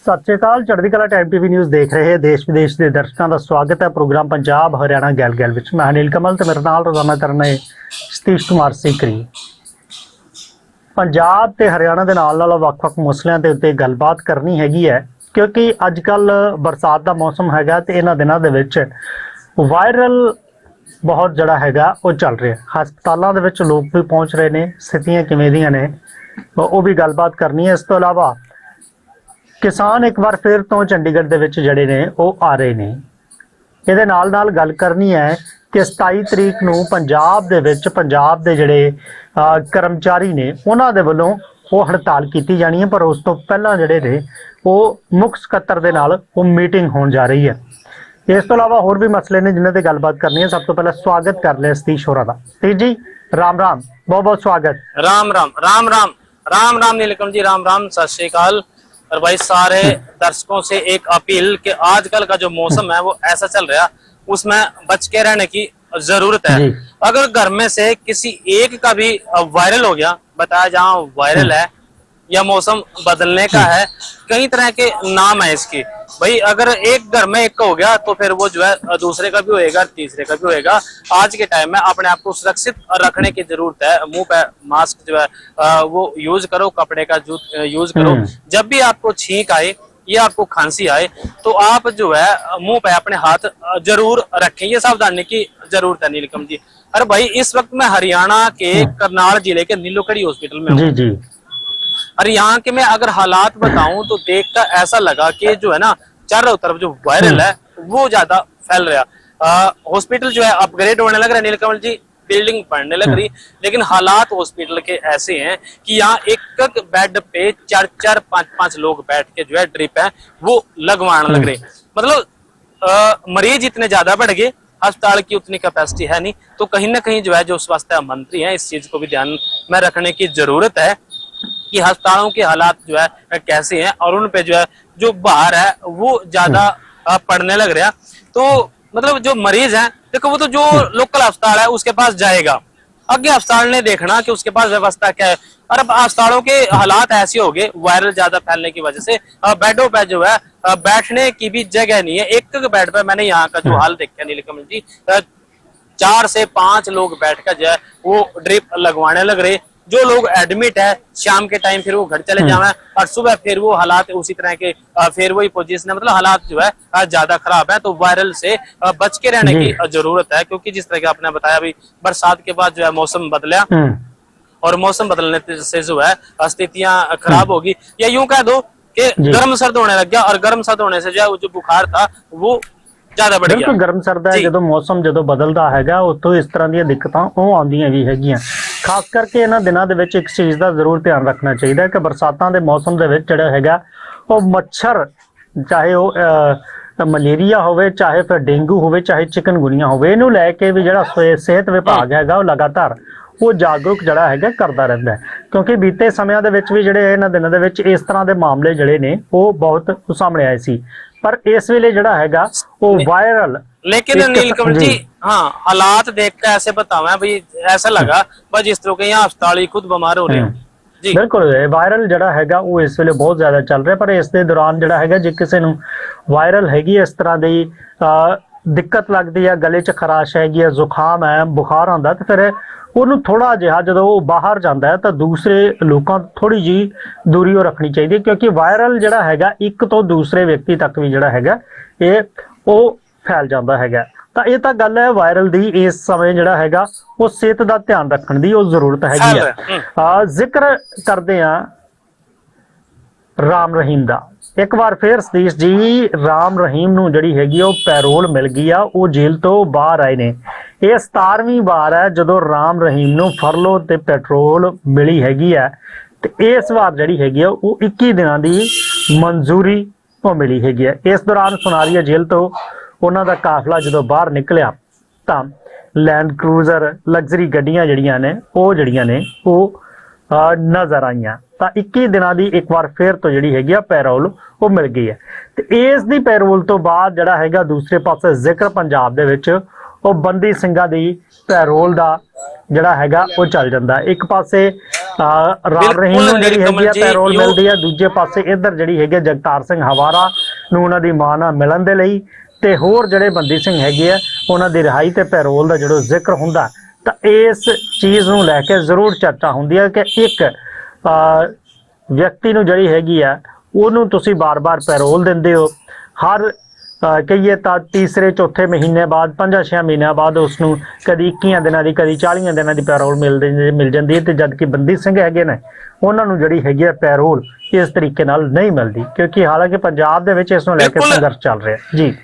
सत श्री अकाल। चढ़ती कला टाइम टीवी न्यूज़ देख रहे देश विदेश के दर्शकों का स्वागत है। प्रोग्राम पंजाब हरियाणा गैल गैल विच मैं अनिल कमल तो मेरे नाल रोजाना करने सतीश कुमार सीकरी। पंजाब ते हरियाणा के नाल वख-वख मसलियां दे उत्ते गलबात करनी हैगी है, क्योंकि अजकल बरसात का मौसम हैगा ते इन्हां दिनां दे विच वायरल बहुत जड़ा हैगा वो चल रहा है। हस्पतालों दे विच लोग भी पहुँच रहे ने, स्थितियां किवें दियां ने वो भी गलबात करनी है। इस तो इलावा किसान एक बार फिर तो चंडीगढ़ दे विच जड़े ने वो आ रहे ने। इहदे नाल नाल गल करनी है कि 27 तरीक नूं पंजाब दे विच पंजाब दे जड़े कर्मचारी ने उन्हां दे वल्लों वो हड़ताल की जानी है, पर उस तो पहलां जड़े ने वो मुख सकत्तर दे नाल वो मीटिंग होण जा रही है। इस तो इलावा होर भी मसले ने जिन्हां ते गलबात करनी है। सब तो पहले स्वागत कर लिया सतीश होरां दा। सतीश जी राम राम, बहुत बहुत स्वागत। राम राम राम राम राम राम नीलकम जी, राम राम, सत श्री अकाल। और भाई सारे दर्शकों से एक अपील कि आजकल का जो मौसम है वो ऐसा चल रहा, उसमें बच के रहने की जरूरत है। अगर घर में से किसी एक का भी वायरल हो गया, बताया जहाँ वायरल है या मौसम बदलने का है, कई तरह के नाम है इसकी। भाई अगर एक घर में एक का हो गया तो फिर वो जो है दूसरे का भी होएगा, तीसरे का भी होएगा। आज के टाइम में अपने आप को सुरक्षित रखने की जरूरत है। मुंह पे मास्क जो है वो यूज करो, कपड़े का यूज करो। जब भी आपको छींक आए या आपको खांसी आए तो आप जो है मुंह पे अपने हाथ जरूर रखें, ये सावधानी की जरूरत है नीलकम जी। अरे भाई इस वक्त मैं हरियाणा के करनाल जिले के नीलोखड़ी हॉस्पिटल में हूँ। जी। और यहाँ के मैं अगर हालात बताऊं तो देखकर ऐसा लगा कि जो है ना चारों तरफ जो वायरल है वो ज्यादा फैल रहा। हॉस्पिटल जो है अपग्रेड होने लग रहा है नीलकमल जी, बिल्डिंग बढ़ने लग रही, लेकिन हालात हॉस्पिटल के ऐसे हैं कि यहाँ एक एक बेड पे 4-4, 5-5 लोग बैठ के जो है ड्रिप है वो लगवाने लग रहे। मतलब मरीज इतने ज्यादा बढ़ गए, अस्पताल की उतनी कैपेसिटी है नहीं। तो कहीं ना कहीं जो है जो स्वास्थ्य मंत्री हैं इस चीज को भी ध्यान में रखने की जरूरत है कि अस्पतालों के हालात जो है कैसे हैं और उन पे जो है जो बाहर है वो ज्यादा पड़ने लग रहा। तो मतलब जो मरीज है देखो वो तो जो लोकल अस्पताल है उसके पास जाएगा, आगे अस्पताल ने देखना कि उसके पास व्यवस्था क्या है। और अब अस्पतालों के हालात ऐसे हो गए वायरल ज्यादा फैलने की वजह से बेडों पे जो है बैठने की भी जगह नहीं है। एक बेड पे मैंने यहाँ का जो हाल देखा नीलकमल जी, 4 से 5 लोग बैठकर जो है वो ड्रिप लगवाने लग रहे। जो लोग एडमिट है शाम के टाइम फिर वो घर चले जावे और सुबह फिर वो हालात उसी तरह के फिर वही पोजीशन है। मतलब हालात जो है ज्यादा खराब है। तो वायरल से बच के रहने की जरूरत है, क्योंकि जिस तरह के आपने बताया अभी बरसात के बाद जो है मौसम बदला और मौसम बदलने से जो है स्थितियां खराब होगी। या यूं कह दो कि गर्म सर्द होने लग गया और गर्म सर्द होने से जो बुखार था वो ज्यादा बढ़ गया। गर्म सर्द है जो मौसम जो बदलता है उतो इस तरह दी दिक्कतां आउंदियां भी हैगियां। खास करके इन्हां दिनां दे विच एक चीज़ का जरूर ध्यान रखना चाहिए कि बरसातां दे मौसम दे विच जिहड़ा हैगा वो मच्छर, चाहे वो मलेरिया होवे, चाहे फिर डेंगू होवे, चाहे चिकनगुनिया होवे, इनू लैके भी जिहड़ा सेहत विभाग हैगा वो लगातार वो जागरूक जड़ा है करता रहता है। क्योंकि बीते समय दे विच भी जिहड़े इन्हां दिनां दे विच इस तरह के मामले जिहड़े ने वो बहुत सामने आए सी, पर इस वेले जड़ा हैगा वो वायरल। लेकिन नीलकमल जी हाँ हालात देख कर ऐसे बतावा भाई ऐसा लगा बस जिस तरह के यहाँ अस्पताल ही खुद बीमार हो रहे हैं। जी बिल्कुल वायरल जड़ा हैगा वो इस वेले बहुत ज्यादा चल रहा है। पर इस दे दौरान जड़ा हैगा जे किसी नूं वायरल हैगी इस तरह दी दिक्कत लगती है, गले च खराश हैगी है, जुकाम है, बुखार आंदा, तो फिर ਉਹਨੂੰ ਥੋੜਾ ਜਿਹਾ ਜਦੋਂ ਉਹ ਬਾਹਰ ਜਾਂਦਾ ਹੈ ਤਾਂ ਦੂਸਰੇ ਲੋਕਾਂ ਤੋਂ ਥੋੜੀ ਜੀ ਦੂਰੀ ਉਹ ਰੱਖਣੀ ਚਾਹੀਦੀ ਹੈ, ਕਿਉਂਕਿ ਵਾਇਰਲ ਜਿਹੜਾ ਹੈਗਾ ਇੱਕ ਤੋਂ ਦੂਸਰੇ ਵਿਅਕਤੀ ਤੱਕ ਵੀ ਜਿਹੜਾ ਹੈਗਾ ਇਹ ਉਹ ਫੈਲ ਜਾਂਦਾ ਹੈਗਾ। ਤਾਂ ਇਹ ਤਾਂ ਗੱਲ ਹੈ ਵਾਇਰਲ ਦੀ ਇਸ ਸਮੇਂ ਜਿਹੜਾ ਹੈਗਾ ਉਹ ਸਿਹਤ ਦਾ ਧਿਆਨ ਰੱਖਣ ਦੀ ਉਹ ਜ਼ਰੂਰਤ ਹੈਗੀ ਹੈ। ਜ਼ਿਕਰ ਕਰਦੇ ਆ राम रहीम दा। एक बार फिर सतीश जी राम रहीम नूं जिहड़ी हैगी वो पैरोल मिल गई आ, वो जेल तो बाहर आए ने। ये 17वीं बार है जदों राम रहीम नूं फरलो ते पैट्रोल मिली हैगी है। ते इस बार जिहड़ी हैगी वो 21 दिनां दी मंजूरी वो मिली हैगी है। इस दौरान सुनारिया जेल तो उन्हां दा काफला जदों बाहर निकलिया तां लैंड क्रूजर लग्जरी गड्डियां जिहड़ियां ने वो नजर आईयां। ਤਾਂ 21 ਦਿਨਾਂ ਦੀ ਇੱਕ ਵਾਰ ਫਿਰ ਤੋਂ ਜਿਹੜੀ ਹੈਗੀ ਆ ਪੈਰੋਲ ਉਹ ਮਿਲ ਗਈ ਹੈ। ਤੇ ਇਸ ਦੀ ਪੈਰੋਲ ਤੋਂ ਬਾਅਦ ਜਿਹੜਾ ਹੈਗਾ ਦੂਸਰੇ ਪਾਸੇ ਜ਼ਿਕਰ ਪੰਜਾਬ ਦੇ ਵਿੱਚ ਉਹ ਬੰਦੀ ਸਿੰਘਾਂ ਦੀ ਪੈਰੋਲ ਦਾ ਜਿਹੜਾ ਹੈਗਾ ਉਹ ਚੱਲ ਜਾਂਦਾ। ਇੱਕ ਪਾਸੇ ਰਾਮ ਰਹੀਮ ਨੂੰ ਜਿਹੜੀ ਹੈਗੀ ਆ ਪੈਰੋਲ ਮਿਲਦੀ ਹੈ। ਦੂਜੇ ਪਾਸੇ ਇੱਧਰ ਜਿਹੜੀ ਹੈਗੀ ਜਗਤਾਰ ਸਿੰਘ ਹਵਾਰਾ ਨੂੰ ਉਹਨਾਂ ਦੀ ਮਾਂ ਨਾਲ ਮਿਲਣ ਦੇ ਲਈ ਤੇ ਹੋਰ ਜਿਹੜੇ ਬੰਦੀ ਸਿੰਘ ਹੈਗੇ ਆ ਉਹਨਾਂ ਦੀ ਰਿਹਾਈ ਤੇ ਪੈਰੋਲ ਦਾ ਜਦੋਂ ਜ਼ਿਕਰ ਹੁੰਦਾ ਤਾਂ ਇਸ ਚੀਜ਼ ਨੂੰ ਲੈ ਕੇ ਜ਼ਰੂਰ ਚਰਚਾ ਹੁੰਦੀ ਹੈ ਕਿ ਇੱਕ ਵਿਅਕਤੀ ਨੂੰ ਜਿਹੜੀ ਹੈਗੀ ਆ ਉਹਨੂੰ ਤੁਸੀਂ ਬਾਰ-ਬਾਰ ਪੈਰੋਲ ਦਿੰਦੇ ਹੋ, ਹਰ ਕਹੀਏ ਤਾਂ ਤੀਸਰੇ ਚੌਥੇ ਮਹੀਨੇ ਬਾਅਦ 5-6 ਮਹੀਨਿਆਂ ਬਾਅਦ ਉਸ ਨੂੰ ਕਦੀ 21 ਦਿਨਾਂ ਦੀ ਕਦੀ 40 ਦਿਨਾਂ ਦੀ ਪੈਰੋਲ ਮਿਲ ਜਾਂਦੀ ਹੈ ਤੇ ਜਦ ਕਿ ਬੰਦੀ ਸਿੰਘ ਹੈਗੇ ਨੇ ਉਹਨਾਂ ਨੂੰ ਜਿਹੜੀ ਹੈਗੀ ਹੈ ਪੈਰੋਲ ਇਸ ਤਰੀਕੇ ਨਾਲ ਨਹੀਂ ਮਿਲਦੀ, ਕਿਉਂਕਿ ਹਾਲਾਂਕਿ ਪੰਜਾਬ ਦੇ ਵਿੱਚ ਇਸ ਨੂੰ ਲੈ ਕੇ ਸੰਘਰਸ਼ ਚੱਲ ਰਿਹਾ ਜੀ।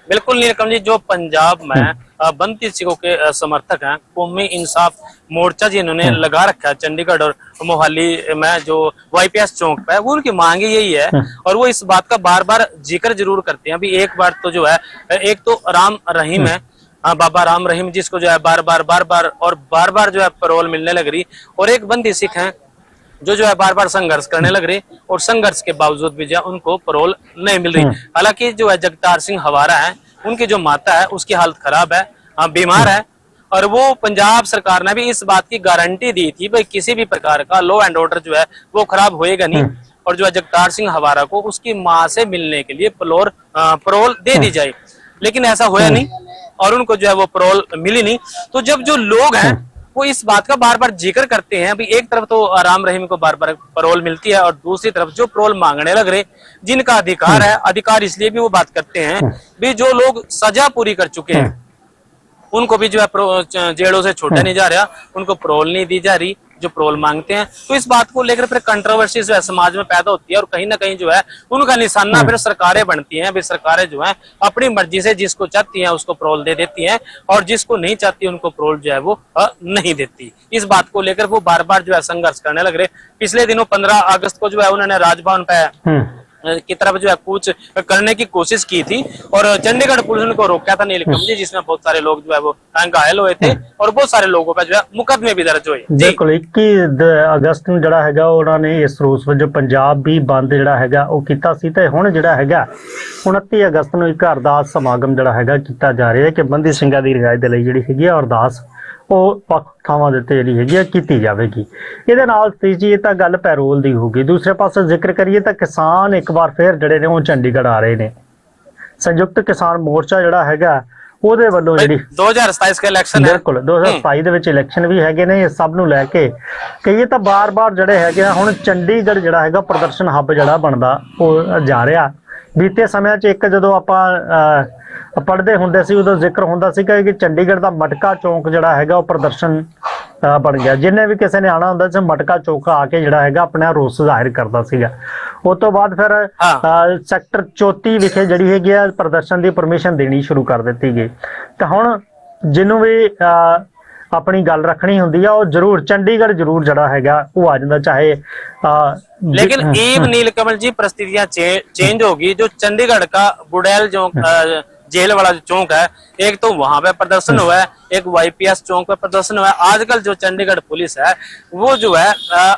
बिल्कुल नीलकम जी, जो पंजाब में बंदी सिखों के समर्थक हैं, कौमी इंसाफ मोर्चा जी इन्होंने लगा रखा है चंडीगढ़ और मोहाली में जो YPS चौक पे, वो उनकी मांग यही है और वो इस बात का बार बार जिक्र जरूर करते हैं। अभी एक बार तो जो है, एक तो राम रहीम है, बाबा राम रहीम, जिसको जो है बार बार जो है पैरोल मिलने लग रही, और एक बंदी सिख है जो है बार बार संघर्ष करने लग रही और संघर्ष के बावजूद भी जो है उनको पैरोल नहीं मिल रही। हालांकि जो है जगतार सिंह हवारा है, उनकी जो माता है उसकी हालत खराब है, बीमार है, और वो पंजाब सरकार ने भी इस बात की गारंटी दी थी भाई किसी भी प्रकार का लॉ एंड ऑर्डर जो है वो खराब होएगा नहीं, और जो है जगतार सिंह हवारा को उसकी माँ से मिलने के लिए पैरोल दे दी जाए, लेकिन ऐसा होया नहीं और उनको जो है वो पैरोल मिली नहीं। तो जब जो लोग हैं वो इस बात का बार बार जिक्र करते हैं, अभी एक तरफ तो राम रहीम को बार बार पैरोल मिलती है और दूसरी तरफ जो पैरोल मांगने लग रहे जिनका अधिकार है, अधिकार इसलिए भी वो बात करते हैं भी जो लोग सजा पूरी कर चुके हैं उनको भी जो है जेलों से छोड़ा नहीं जा रहा, उनको पैरोल नहीं दी जा रही जो पैरोल मांगते हैं। तो इस बात को लेकर फिर कंट्रोवर्सी जो है समाज में पैदा होती है और कहीं ना कहीं जो है उनका निशाना फिर सरकारें बनती हैं। फिर सरकारें जो है अपनी मर्जी से जिसको चाहती हैं उसको पैरोल दे देती हैं और जिसको नहीं चाहती उनको पैरोल जो है वो नहीं देती। इस बात को लेकर वो बार बार जो है संघर्ष करने लग रहे। पिछले दिनों 15 अगस्त को जो है उन्होंने राजभवन पे की तरफ जो है कूच करने की कोशिश की थी और चंडीगढ़ पुलिस ने उनको रोका था नीलकम जी, जिसमें बहुत सारे लोग जो है वो घायल हुए थे और बहुत सारे लोगों पर जो है मुकदमे भी दर्ज हुए। बिल्कुल 21 ਅਗਸਤ ਨੂੰ ਜਿਹੜਾ ਹੈਗਾ ਉਹਨਾਂ ਨੇ ਇਸ ਰੋਸ ਵਜੋਂ ਪੰਜਾਬ ਵੀ ਬੰਦ ਜਿਹੜਾ ਹੈਗਾ ਉਹ ਕੀਤਾ ਸੀ ਤੇ ਹੁਣ ਜਿਹੜਾ ਹੈਗਾ 29 ਅਗਸਤ ਨੂੰ ਇੱਕ ਅਰਦਾਸ ਸਮਾਗਮ ਜਿਹੜਾ ਹੈਗਾ ਕੀਤਾ ਜਾ ਰਿਹਾ ਹੈ ਕਿ ਬੰਦੀ ਸਿੰਘਾਂ ਦੀ ਰਿਹਾਈ ਦੇ ਲਈ ਜਿਹੜੀ ਹੈਗੀ ਅਰਦਾਸ ਉਹ ਪੱਖ ਥਾਵਾਂ ਦੇ ਉੱਤੇ ਜਿਹੜੀ ਹੈਗੀ ਕੀਤੀ ਜਾਵੇਗੀ। ਇਹਦੇ ਨਾਲ ਤੀਜੀ ਇਹ ਤਾਂ ਗੱਲ ਪੈਰੋਲ ਦੀ ਹੋਊਗੀ। ਦੂਸਰੇ ਪਾਸੇ ਜ਼ਿਕਰ ਕਰੀਏ ਤਾਂ ਕਿਸਾਨ ਇੱਕ ਵਾਰ ਫਿਰ ਜਿਹੜੇ ਨੇ ਉਹ ਚੰਡੀਗੜ੍ਹ ਆ ਰਹੇ ਨੇ। ਸੰਯੁਕਤ ਕਿਸਾਨ ਮੋਰਚਾ ਜਿਹੜਾ ਹੈਗਾ ਉਹਦੇ ਵੱਲੋਂ ਜਿਹੜੀ 2027 ਦਾ ਇਲੈਕਸ਼ਨ ਹੈ, ਬਿਲਕੁਲ 2027 ਦੇ ਵਿੱਚ ਇਲੈਕਸ਼ਨ ਵੀ ਹੈਗੇ ਨੇ। ਇਹ ਸਭ ਨੂੰ ਲੈ ਕੇ ਕਹੀਏ ਤਾਂ ਬਾਰ-ਬਾਰ ਜਿਹੜੇ ਹੈਗੇ ਹੁਣ ਚੰਡੀਗੜ੍ਹ ਜਿਹੜਾ ਹੈਗਾ ਪ੍ਰਦਰਸ਼ਨ ਹੱਬ ਜਿਹੜਾ ਬਣਦਾ ਉਹ ਜਾ ਰਿਹਾ। ਬੀਤੇ ਸਮਿਆਂ 'ਚ ਇੱਕ ਜਦੋਂ ਆਪਾਂ ਪੜ੍ਹਦੇ ਹੁੰਦੇ ਸੀ ਉਦੋਂ ਜ਼ਿਕਰ ਹੁੰਦਾ ਸੀਗਾ ਕਿ ਚੰਡੀਗੜ੍ਹ ਦਾ ਮਟਕਾ ਚੌਂਕ ਜਿਹੜਾ ਹੈਗਾ ਉਹ ਪ੍ਰਦਰਸ਼ਨ ਬਣ ਗਿਆ। ਜਿੰਨੇ ਵੀ ਕਿਸੇ ਨੇ ਆਉਣਾ ਹੁੰਦਾ ਸੀ ਮਟਕਾ ਚੌਂਕ ਆ ਕੇ ਜਿਹੜਾ ਹੈਗਾ ਆਪਣਾ ਰੋਸ ਜ਼ਾਹਿਰ ਕਰਦਾ ਸੀਗਾ। ਉਸ ਤੋਂ ਬਾਅਦ ਫਿਰ ਸੈਕਟਰ 34 ਵਿਖੇ ਜਿਹੜੀ ਹੈਗੀ ਆ ਪ੍ਰਦਰਸ਼ਨ ਦੀ ਪਰਮਿਸ਼ਨ ਦੇਣੀ ਸ਼ੁਰੂ ਕਰ ਦਿੱਤੀ ਗਈ। ਤਾਂ ਹੁਣ ਜਿਹਨੂੰ ਵੀ अपनी गल रखनी होंदी है और जरूर चंडीगढ़ जरूर जड़ा हैगा वो आ जाता चाहे लेकिन ईव नीलकमल जी परिस्थितियां चेंज होगी। जो चंडीगढ़ का बुड़ैल जो जेल वाला जो चौक है, एक तो वहां पे प्रदर्शन हुआ है, एक YPS चौक पे प्रदर्शन हुआ है। आजकल जो चंडीगढ़ पुलिस है वो जो है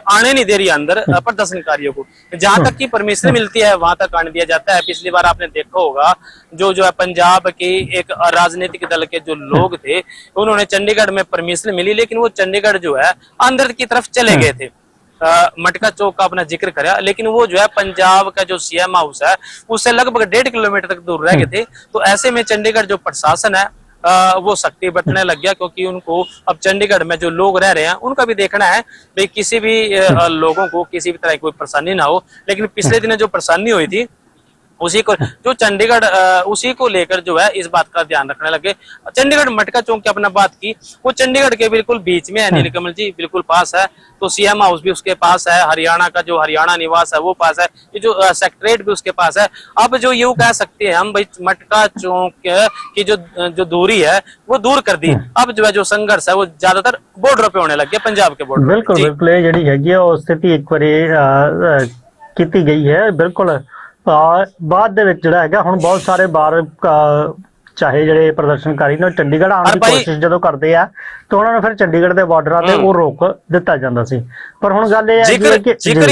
आने नहीं दे रही अंदर प्रदर्शनकारियों को, जहां तक की परमिशन मिलती है वहां तक आने दिया जाता है। पिछली बार आपने देखा होगा जो है पंजाब के एक राजनीतिक दल के जो लोग थे उन्होंने चंडीगढ़ में परमिशन मिली, लेकिन वो चंडीगढ़ जो है अंदर की तरफ चले गए थे। मटका चौक का अपना जिक्र करा, लेकिन वो जो है पंजाब का जो CM हाउस है उससे लगभग 1.5 किलोमीटर तक दूर रह गए थे। तो ऐसे में चंडीगढ़ जो प्रशासन है वो सख्ती बरतने लग गया, क्योंकि उनको अब चंडीगढ़ में जो लोग रह रहे हैं उनका भी देखना है भाई किसी भी लोगों को किसी भी तरह की कोई परेशानी ना हो। लेकिन पिछले दिनों जो परेशानी हुई थी उसी को जो चंडीगढ़ उसी को लेकर जो है इस बात का ध्यान रखने लगे। चंडीगढ़ मटका चौक की अपना बात की, वो चंडीगढ़ के बिल्कुल बीच में है नीलकमल जी, बिल्कुल पास है। तो CM हाउस भी उसके पास है, हरियाणा का जो हरियाणा निवास है वो पास है, ये जो सेक्रेटरीट भी उसके पास है। अब जो यूं कह सकते हैं हम भाई मटका चौक की जो दूरी है वो दूर कर दी। अब जो है जो संघर्ष है वो ज्यादातर बॉर्डर पे होने लग गया, पंजाब के बॉर्डर। बिल्कुल बिल्कुल ये जी हैगी स्थिति एक बार की गई है। बिल्कुल ਬਾਅਦ ਦੇ ਵਿੱਚ ਜਿਹੜਾ ਹੈਗਾ ਹੁਣ ਬਹੁਤ ਸਾਰੇ ਬਾਹਰ ਚਾਹੇ ਜਿਹੜੇ ਪ੍ਰਦਰਸ਼ਨਕਾਰੀ ਨੇ ਚੰਡੀਗੜ੍ਹ ਆਉਣ ਦੀ ਕੋਸ਼ਿਸ਼ ਜਦੋਂ ਕਰਦੇ ਆ ਤਾਂ ਉਹਨਾਂ ਨੂੰ ਫਿਰ ਚੰਡੀਗੜ੍ਹ ਦੇ ਬਾਰਡਰਾਂ ਤੇ ਉਹ ਰੋਕ ਦਿੱਤਾ ਜਾਂਦਾ ਸੀ। ਪਰ ਹੁਣ ਗੱਲ ਇਹ ਹੈ ਕਿ जिक्र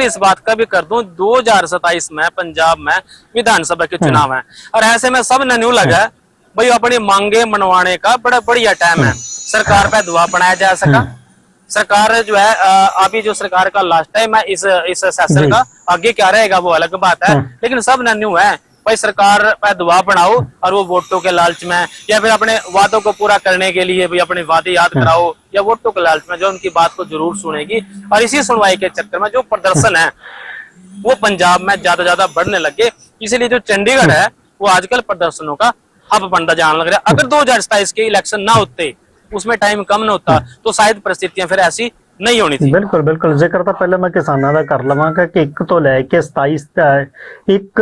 इस बात का भी कर दूं 2027 में पंजाब में विधानसभा के चुनाव है और ऐसे में सब ने न्यू लगा भाई अपनी मांगे मनवाने का बड़ा बढ़िया टाइम है। सरकार पे दबाव बनाया जा सका। सरकार जो है अभी जो सरकार का लास्ट टाइम है इस सेशन का, आगे क्या रहेगा वो अलग बात है, लेकिन सब ने न्यू है भाई सरकार पे दबाव बनाओ और वो वोटों के लालच में या फिर अपने वादों को पूरा करने के लिए भी अपने वादे याद कराओ या वोटों के लालच में जो उनकी बात को जरूर सुनेगी। और इसी सुनवाई के चक्कर में जो प्रदर्शन है वो पंजाब में ज्यादा बढ़ने लगे, इसलिए जो चंडीगढ़ है वो आजकल प्रदर्शनों का हब बनता जाने लग रहा है। अगर 2027 के इलेक्शन ना होते, उसमें टाइम कम ना होता, तो शायद परिस्थितियां फिर ऐसी नहीं होनी थी। बिल्कुल बिल्कुल, जिक्र तो पहले मैं किसानों का कर लवांगा कि 1 ਤੋਂ ਲੈ ਕੇ 1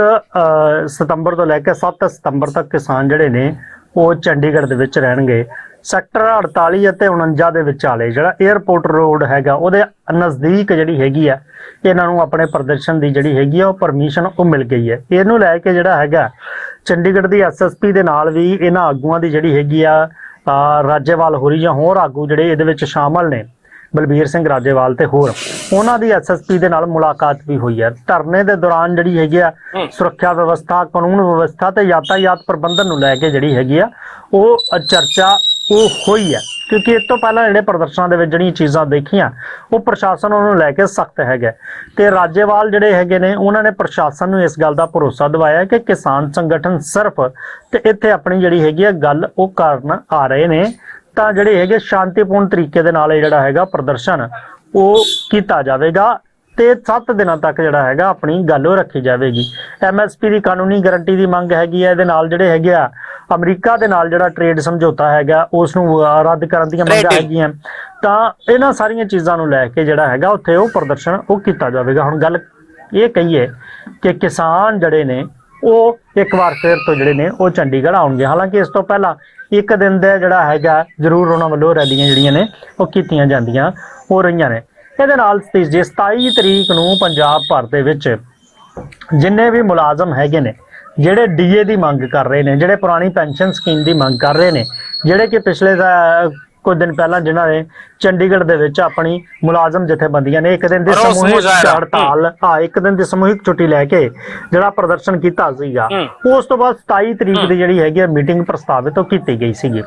ਸਤੰਬਰ ਤੋਂ ਲੈ ਕੇ 7 ਸਤੰਬਰ ਤੱਕ ਕਿਸਾਨ ਜਿਹੜੇ ਨੇ ਉਹ ਚੰਡੀਗੜ੍ਹ ਦੇ ਵਿੱਚ ਰਹਿਣਗੇ। ਸੈਕਟਰ 48 ਅਤੇ 49 ਦੇ ਵਿਚਾਲੇ ਜਿਹੜਾ 에ਅਰਪੋਰਟ ਰੋਡ ਹੈਗਾ ਉਹਦੇ ਨਜ਼ਦੀਕ ਜਿਹੜੀ ਹੈਗੀ ਆ ਇਹਨਾਂ ਨੂੰ ਆਪਣੇ ਪ੍ਰਦਰਸ਼ਨ ਦੀ ਜਿਹੜੀ ਹੈਗੀ ਆ ਉਹ ਪਰਮਿਸ਼ਨ ਉਹ ਮਿਲ ਗਈ ਹੈ। ਇਹਨੂੰ ਲੈ ਕੇ ਜਿਹੜਾ ਹੈਗਾ ਚੰਡੀਗੜ੍ਹ ਦੀ ਐਸਐਸਪੀ ਦੇ ਨਾਲ ਵੀ ਇਹਨਾਂ ਆਗੂਆਂ ਦੀ ਜਿਹੜੀ ਹੈਗੀ ਆ ਰਾਜੇਵਾਲ ਹੋਰੀ ਜਾਂ ਹੋਰ ਆਗੂ ਜਿਹੜੇ ਇਹਦੇ ਵਿੱਚ ਸ਼ਾਮਲ ਨੇ, ਬਲਬੀਰ ਸਿੰਘ ਰਾਜੇਵਾਲ ਤੇ ਹੋਰ, ਉਹਨਾਂ ਦੀ ਐਸਐਸਪੀ ਦੇ ਨਾਲ ਮੁਲਾਕਾਤ ਵੀ ਹੋਈ ਹੈ। ਧਰਨੇ ਦੇ ਦੌਰਾਨ ਜਿਹੜੀ ਹੈਗੀ ਆ ਸੁਰੱਖਿਆ ਵਿਵਸਥਾ, ਕਾਨੂੰਨ ਵਿਵਸਥਾ ਤੇ ਯਾਤਾਯਾਤ ਪ੍ਰਬੰਧਨ ਨੂੰ ਲੈ ਕੇ ਜਿਹੜੀ ਹੈਗੀ ਆ ਉਹ ਚਰਚਾ ਉਹ ਹੋਈ ਹੈ, ਕਿਉਂਕਿ ਇਸ ਤੋਂ ਪਹਿਲਾਂ ਜਿਹੜੇ ਪ੍ਰਦਰਸ਼ਨਾਂ ਦੇ ਵਿੱਚ ਜਿਹੜੀਆਂ ਚੀਜ਼ਾਂ ਦੇਖੀਆਂ ਉਹ ਪ੍ਰਸ਼ਾਸਨ ਉਹਨੂੰ ਲੈ ਕੇ ਸਖਤ ਹੈਗਾ ਤੇ ਰਾਜੇਵਾਲ ਜਿਹੜੇ ਹੈਗੇ ਨੇ ਉਹਨਾਂ ਨੇ ਪ੍ਰਸ਼ਾਸਨ ਨੂੰ ਇਸ ਗੱਲ ਦਾ ਭਰੋਸਾ ਦਿਵਾਇਆ ਕਿ ਕਿਸਾਨ ਸੰਗਠਨ ਸਿਰਫ ਤੇ ਇੱਥੇ ਆਪਣੀ ਜਿਹੜੀ ਹੈਗੀ ਆ ਗੱਲ ਉਹ ਕਰਨ ਆ ਰਹੇ ਨੇ ਤਾਂ ਜਿਹੜੇ ਹੈਗੇ ਸ਼ਾਂਤੀਪੂਰਨ ਤਰੀਕੇ ਦੇ ਨਾਲ ਜਿਹੜਾ ਹੈਗਾ ਪ੍ਰਦਰਸ਼ਨ ਉਹ ਕੀਤਾ ਜਾਵੇਗਾ ਤੇ 7 ਦਿਨਾਂ ਤੱਕ ਜਿਹੜਾ ਹੈਗਾ ਆਪਣੀ ਗੱਲ ਉਹ ਰੱਖੀ ਜਾਵੇਗੀ। ਐਮਐਸਪੀ ਦੀ ਕਾਨੂੰਨੀ ਗਾਰੰਟੀ ਦੀ ਮੰਗ ਹੈਗੀ ਹੈ। ਇਹਦੇ ਨਾਲ ਜਿਹੜੇ ਹੈਗੇ ਆ ਅਮਰੀਕਾ ਦੇ ਨਾਲ ਜਿਹੜਾ ਟ੍ਰੇਡ ਸਮਝੌਤਾ ਹੈਗਾ ਉਸ ਨੂੰ ਰੱਦ ਕਰਨ ਦੀਆਂ ਮੰਗਾਂ ਹੈਗੀਆਂ, ਤਾਂ ਇਹਨਾਂ ਸਾਰੀਆਂ ਚੀਜ਼ਾਂ ਨੂੰ ਲੈ ਕੇ ਜਿਹੜਾ ਹੈਗਾ ਉੱਥੇ ਉਹ ਪ੍ਰਦਰਸ਼ਨ ਉਹ ਕੀਤਾ ਜਾਵੇਗਾ। ਹੁਣ ਗੱਲ ਇਹ ਕਹੀਏ ਕਿ ਕਿਸਾਨ ਜਿਹੜੇ ਨੇ ਉਹ ਇੱਕ ਵਾਰ ਫਿਰ ਤੋਂ ਜਿਹੜੇ ਨੇ ਉਹ ਚੰਡੀਗੜ੍ਹ ਆਉਣਗੇ। ਹਾਲਾਂਕਿ ਇਸ ਤੋਂ ਪਹਿਲਾਂ 1 ਦਿਨ ਦਾ ਜਿਹੜਾ ਹੈਗਾ ਜ਼ਰੂਰ ਉਹਨਾਂ ਵੱਲੋਂ ਰੈਲੀਆਂ ਜਿਹੜੀਆਂ ਨੇ ਉਹ ਕੀਤੀਆਂ ਜਾਂਦੀਆਂ ਹੋ ਰਹੀਆਂ ਨੇ। ਇਹਦੇ ਨਾਲ 27 ਤਰੀਕ ਨੂੰ ਪੰਜਾਬ ਭਰ ਦੇ ਵਿੱਚ ਜਿੰਨੇ ਵੀ ਮੁਲਾਜ਼ਮ ਹੈਗੇ ਨੇ ਜਿਹੜੇ ਡੀਏ ਦੀ ਮੰਗ ਕਰ ਰਹੇ ਨੇ, ਜਿਹੜੇ ਪੁਰਾਣੀ ਪੈਨਸ਼ਨ ਸਕੀਮ ਦੀ ਮੰਗ ਕਰ ਰਹੇ ਨੇ, ਜਿਹੜੇ ਕਿ ਪਿਛਲੇ ਕੁਝ ਦਿਨ ਪਹਿਲਾਂ ਜਿਨ੍ਹਾਂ ਨੇ ਚੰਡੀਗੜ੍ਹ ਦੇ ਵਿੱਚ ਆਪਣੀ ਮੁਲਾਜ਼ਮ ਜਥੇਬੰਦੀਆਂ ਨੇ 1 ਦਿਨ ਦੀ ਸਮੂਹਿਕ ਹੜਤਾਲ 1 ਦਿਨ ਦੀ ਸਮੂਹਿਕ ਛੁੱਟੀ ਲੈ ਕੇ ਜਿਹੜਾ ਪ੍ਰਦਰਸ਼ਨ ਕੀਤਾ ਸੀਗਾ, ਉਸ ਤੋਂ ਬਾਅਦ 27 ਤਰੀਕ ਦੀ ਜਿਹੜੀ ਹੈਗੀ ਮੀਟਿੰਗ ਪ੍ਰਸਤਾਵਿਤ ਉਹ ਕੀਤੀ ਗਈ ਸੀਗੀ।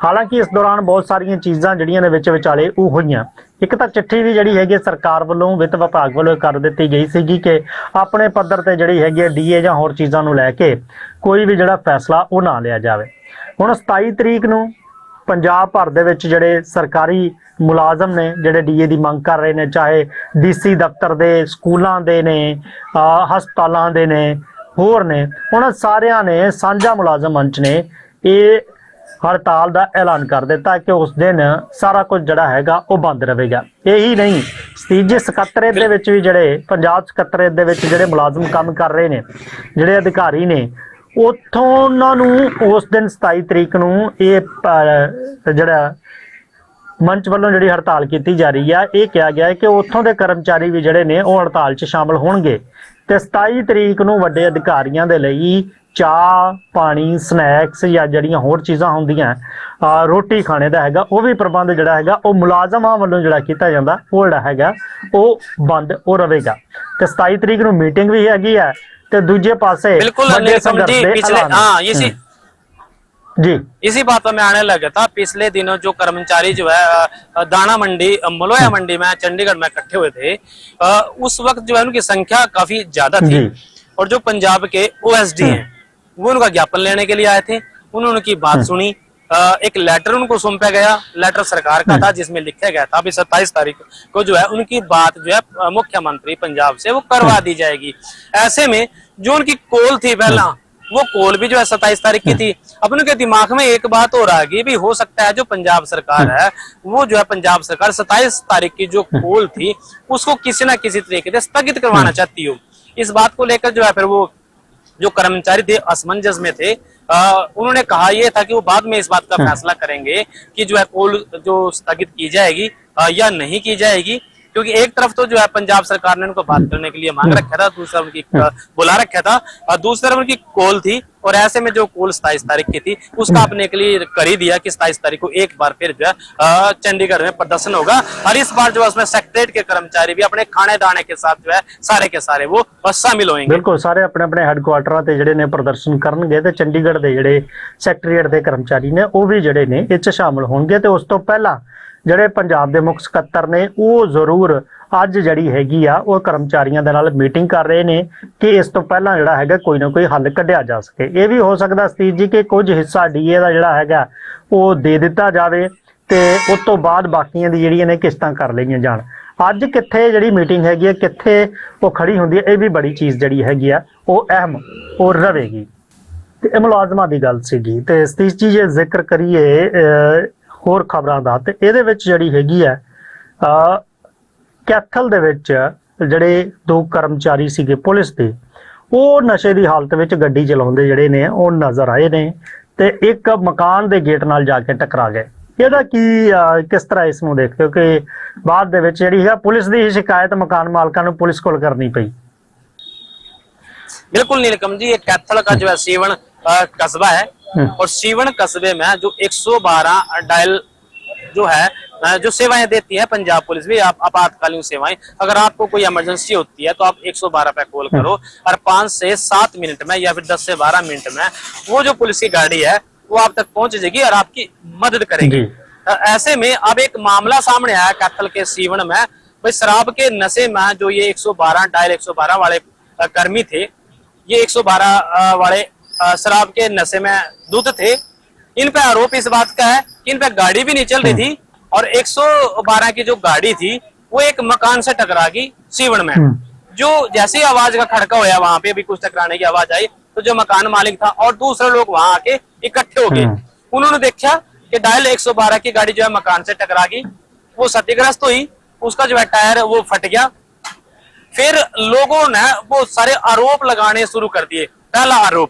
ਹਾਲਾਂਕਿ ਇਸ ਦੌਰਾਨ ਬਹੁਤ ਸਾਰੀਆਂ ਚੀਜ਼ਾਂ ਜਿਹੜੀਆਂ ਨੇ ਵਿੱਚ ਵਿਚਾਲੇ ਉਹ ਹੋਈਆਂ। ਇੱਕ ਤਾਂ ਚਿੱਠੀ ਵੀ ਜਿਹੜੀ ਹੈਗੀ ਸਰਕਾਰ ਵੱਲੋਂ ਵਿੱਤ ਵਿਭਾਗ ਵੱਲੋਂ ਕਰ ਦਿੱਤੀ ਗਈ ਸੀਗੀ ਕਿ ਆਪਣੇ ਪੱਧਰ ਤੇ ਜਿਹੜੀ ਹੈਗੀ ਡੀਏ ਜਾਂ ਹੋਰ ਚੀਜ਼ਾਂ ਨੂੰ ਲੈ ਕੇ ਕੋਈ ਵੀ ਜਿਹੜਾ ਫੈਸਲਾ ਉਹ ਨਾ ਲਿਆ ਜਾਵੇ। ਹੁਣ 27 ਤਰੀਕ ਨੂੰ ਪੰਜਾਬ ਭਰ ਦੇ ਵਿੱਚ ਜਿਹੜੇ ਸਰਕਾਰੀ ਮੁਲਾਜ਼ਮ ਨੇ ਜਿਹੜੇ ਡੀਏ ਦੀ ਮੰਗ ਕਰ ਰਹੇ ਨੇ, ਚਾਹੇ ਡੀਸੀ ਦਫ਼ਤਰ ਦੇ, ਸਕੂਲਾਂ ਦੇ ਨੇ, ਹਸਪਤਾਲਾਂ ਦੇ ਨੇ, ਹੋਰ ਨੇ, ਉਹਨਾਂ ਸਾਰਿਆਂ ਨੇ ਸਾਂਝਾ ਮੁਲਾਜ਼ਮ ਮੰਚ ਨੇ ਇਹ ਹੜਤਾਲ ਦਾ ਐਲਾਨ ਕਰ ਦਿੱਤਾ ਕਿ ਉਸ ਦਿਨ ਸਾਰਾ ਕੁਝ ਜਿਹੜਾ ਹੈਗਾ ਉਹ ਬੰਦ ਰਹੇਗਾ। ਇਹੀ ਨਹੀਂ, ਤੀਜੇ ਸਕੱਤਰੇਤ ਦੇ ਵਿੱਚ ਵੀ ਜਿਹੜੇ ਪੰਜਾਬ ਸਕੱਤਰੇਤ ਦੇ ਵਿੱਚ ਜਿਹੜੇ ਮੁਲਾਜ਼ਮ ਕੰਮ ਕਰ ਰਹੇ ਨੇ, ਜਿਹੜੇ ਅਧਿਕਾਰੀ ਨੇ, ਉੱਥੋਂ ਉਹਨਾਂ ਨੂੰ ਉਸ ਦਿਨ 27 ਤਰੀਕ ਨੂੰ ਇਹ ਜਿਹੜਾ ਮੰਚ ਵੱਲੋਂ ਜਿਹੜੀ ਹੜਤਾਲ ਕੀਤੀ ਜਾ ਰਹੀ ਆ, ਇਹ ਕਿਹਾ ਗਿਆ ਹੈ ਕਿ ਉੱਥੋਂ ਦੇ ਕਰਮਚਾਰੀ ਵੀ ਜਿਹੜੇ ਨੇ ਉਹ ਹੜਤਾਲ 'ਚ ਸ਼ਾਮਲ ਹੋਣਗੇ ਤੇ 27 ਤਰੀਕ ਨੂੰ ਵੱਡੇ ਅਧਿਕਾਰੀਆਂ ਦੇ ਲਈ ਚਾਹ ਪਾਣੀ, ਸਨੈਕਸ ਜਾਂ ਜਿਹੜੀਆਂ ਹੋਰ ਚੀਜ਼ਾਂ ਹੁੰਦੀਆਂ ਰੋਟੀ ਖਾਣੇ ਦਾ ਹੈਗਾ ਉਹ ਵੀ ਪ੍ਰਬੰਧ ਜਿਹੜਾ ਹੈਗਾ ਉਹ ਮੁਲਾਜ਼ਮਾਂ ਵੱਲੋਂ ਜਿਹੜਾ ਕੀਤਾ ਜਾਂਦਾ ਉਹ ਜਿਹੜਾ ਹੈਗਾ ਉਹ ਬੰਦ ਉਹ ਰਹੇਗਾ। ਤੇ 27 ਤਰੀਕ ਨੂੰ ਮੀਟਿੰਗ ਵੀ ਹੈਗੀ ਹੈ ਤੇ दूजे पासे जी इसी बात में आने लगा था। पिछले दिनों जो कर्मचारी जो है दाना मंडी मलोया मंडी में चंडीगढ़ में इकट्ठे हुए थे, उस वक्त जो है उनकी संख्या काफी ज्यादा थी और जो पंजाब के ओएसडी हैं वो उनका ज्ञापन लेने के लिए आए थे। उन्होंने उनकी बात सुनी, एक लेटर उनको सौंपा गया, लेटर सरकार का था जिसमें लिखा गया था अभी 27 तारीख को जो है उनकी बात जो है मुख्यमंत्री पंजाब से वो करवा दी जाएगी। ऐसे में जो उनकी कॉल थी पहला वो कॉल भी जो है 27 तारीख की थी। अब उनके दिमाग में एक बात और आ गई भी हो सकता है जो पंजाब सरकार है वो जो है पंजाब सरकार 27 तारीख की जो कॉल थी उसको किसी ना किसी तरीके से स्थगित करवाना चाहती हो। इस बात को लेकर जो है फिर वो जो कर्मचारी थे असमंजस में थे। उन्होंने कहा यह था कि वो बाद में इस बात का फैसला करेंगे कि जो है कॉल जो स्थगित की जाएगी या नहीं की जाएगी। क्योंकि एक तरफ तो जो है पंजाब सरकार ने उनको बात करने के लिए मांग रखा था, दूसरा उनकी बुला रखा था, और दूसरी तरफ उनकी कॉल थी। और ऐसे में जो कॉल 27 तारीख की थी उसका आपने के लिए कर ही दिया कि 27 तारीख को एक बार फिर जो है चंडीगढ़ में प्रदर्शन होगा। और इस बार जो है उसमें सेक्रेटरीट के कर्मचारी भी अपने खाने दाने के साथ जो है सारे के सारे वो शामिल होंगे। बिल्कुल, सारे अपने अपने हैडकुआटरां ते ਜਿਹੜੇ ਨੇ ਪ੍ਰਦਰਸ਼ਨ ਕਰਨਗੇ ਤੇ ਚੰਡੀਗੜ੍ਹ ਦੇ ਜਿਹੜੇ ਸੈਕਟਰੀਏਟ ਦੇ ਕਰਮਚਾਰੀ ਨੇ ਉਹ ਵੀ ਜਿਹੜੇ ਨੇ ਇਹ 'ਚ ਸ਼ਾਮਲ ਹੋਣਗੇ। ਤੇ ਉਸ ਤੋਂ ਪਹਿਲਾਂ ਜਿਹੜੇ ਪੰਜਾਬ ਦੇ ਮੁੱਖ ਸਕੱਤਰ ਨੇ ਉਹ ਜ਼ਰੂਰ ਅੱਜ ਜਿਹੜੀ ਹੈਗੀ ਆ ਉਹ ਕਰਮਚਾਰੀਆਂ ਦੇ ਨਾਲ ਮੀਟਿੰਗ ਕਰ ਰਹੇ ਨੇ ਕਿ ਇਸ ਤੋਂ ਪਹਿਲਾਂ ਜਿਹੜਾ ਹੈਗਾ ਕੋਈ ਨਾ ਕੋਈ ਹੱਲ ਕੱਢਿਆ ਜਾ ਸਕੇ। ਇਹ ਵੀ ਹੋ ਸਕਦਾ ਸਤੀਸ਼ ਜੀ ਕਿ ਕੁਝ ਹਿੱਸਾ ਡੀਏ ਦਾ ਜਿਹੜਾ ਹੈਗਾ ਉਹ ਦੇ ਦਿੱਤਾ ਜਾਵੇ ਤੇ ਉਸ ਤੋਂ ਬਾਅਦ ਬਾਕੀਆਂ ਦੀ ਜਿਹੜੀਆਂ ਨੇ ਕਿਸ਼ਤਾਂ ਕਰ ਲਈਆਂ ਜਾਣ। ਅੱਜ ਕਿੱਥੇ ਜਿਹੜੀ ਮੀਟਿੰਗ ਹੈਗੀ ਹੈ, ਕਿੱਥੇ ਉਹ ਖੜੀ ਹੁੰਦੀ ਹੈ, ਇਹ ਵੀ ਬੜੀ ਚੀਜ਼ ਜਿਹੜੀ ਹੈਗੀ ਆ ਉਹ ਅਹਿਮ ਉਹ ਰਹੇਗੀ। ਤੇ ਇਹ ਮੁਲਾਜ਼ਮਾਂ ਦੀ ਗੱਲ ਸੀਗੀ। ਤੇ ਸਤੀਸ਼ ਜੀ ਜੇ ਜ਼ਿਕਰ ਕਰੀਏ ਹੋਰ ਖਬਰਾਂ ਦਾ ਤੇ ਇਹਦੇ ਵਿੱਚ ਜਿਹੜੀ ਹੈਗੀ ਹੈ ਕੈਥਲ ਦੇ ਵਿੱਚ ਜਿਹੜੇ 2 ਕਰਮਚਾਰੀ ਸੀਗੇ ਪੁਲਿਸ ਦੇ ਉਹ ਨਸ਼ੇ ਦੀ ਹਾਲਤ ਵਿੱਚ ਗੱਡੀ ਚਲਾਉਂਦੇ ਜਿਹੜੇ ਨੇ ਉਹ ਨਜ਼ਰ ਆਏ ਨੇ ਤੇ ਇੱਕ ਮਕਾਨ ਦੇ ਗੇਟ ਨਾਲ ਜਾ ਕੇ ਟਕਰਾ ਗਏ। ਇਹਦਾ ਕੀ ਕਿਸ ਤਰ੍ਹਾਂ ਇਸ ਨੂੰ ਦੇਖਦੇ ਹੋ ਕਿ ਬਾਅਦ ਦੇ ਵਿੱਚ ਜਿਹੜੀ ਹੈ ਪੁਲਿਸ ਦੀ ਸ਼ਿਕਾਇਤ ਮਕਾਨ ਮਾਲਕਾਂ ਨੂੰ ਪੁਲਿਸ ਕੋਲ ਕਰਨੀ ਪਈ? बिल्कुल नीलकम जी, ये कैथल का जो है सीवन कस्बा है और सीवन कस्बे में जो 112 डायल जो है जो सेवाएं देती है पंजाब पुलिस भी, आप आपातकालीन सेवाएं, अगर आपको कोई इमरजेंसी होती है तो आप 112 पे कॉल करो और 5 से 7 मिनट में या फिर 10 से 12 मिनट में वो जो पुलिस की गाड़ी है वो आप तक पहुंच जाएगी और आपकी मदद करेगी। ऐसे में अब एक मामला सामने आया कैथल के सीवन में, भाई शराब के नशे में जो ये 112 डायल 112 वाले कर्मी थे, ये 112 वाले शराब के नशे में धुत थे। इन पे आरोप इस बात का है कि इन पे गाड़ी भी नहीं चल रही थी और 112 की जो गाड़ी थी वो एक मकान से टकरा गई सीवन में। जो जैसे ही आवाज का खड़का होया वहां पे भी कुछ टकराने की आवाज आई तो जो मकान मालिक था और दूसरे लोग वहां आके इकट्ठे हो गए। उन्होंने देखा कि डायल 112 की गाड़ी जो है मकान से टकरा गई, वो क्षतिग्रस्त हुई, उसका जो है टायर वो फट गया। फिर लोगों ने वो सारे आरोप लगाने शुरू कर दिए। पहला आरोप,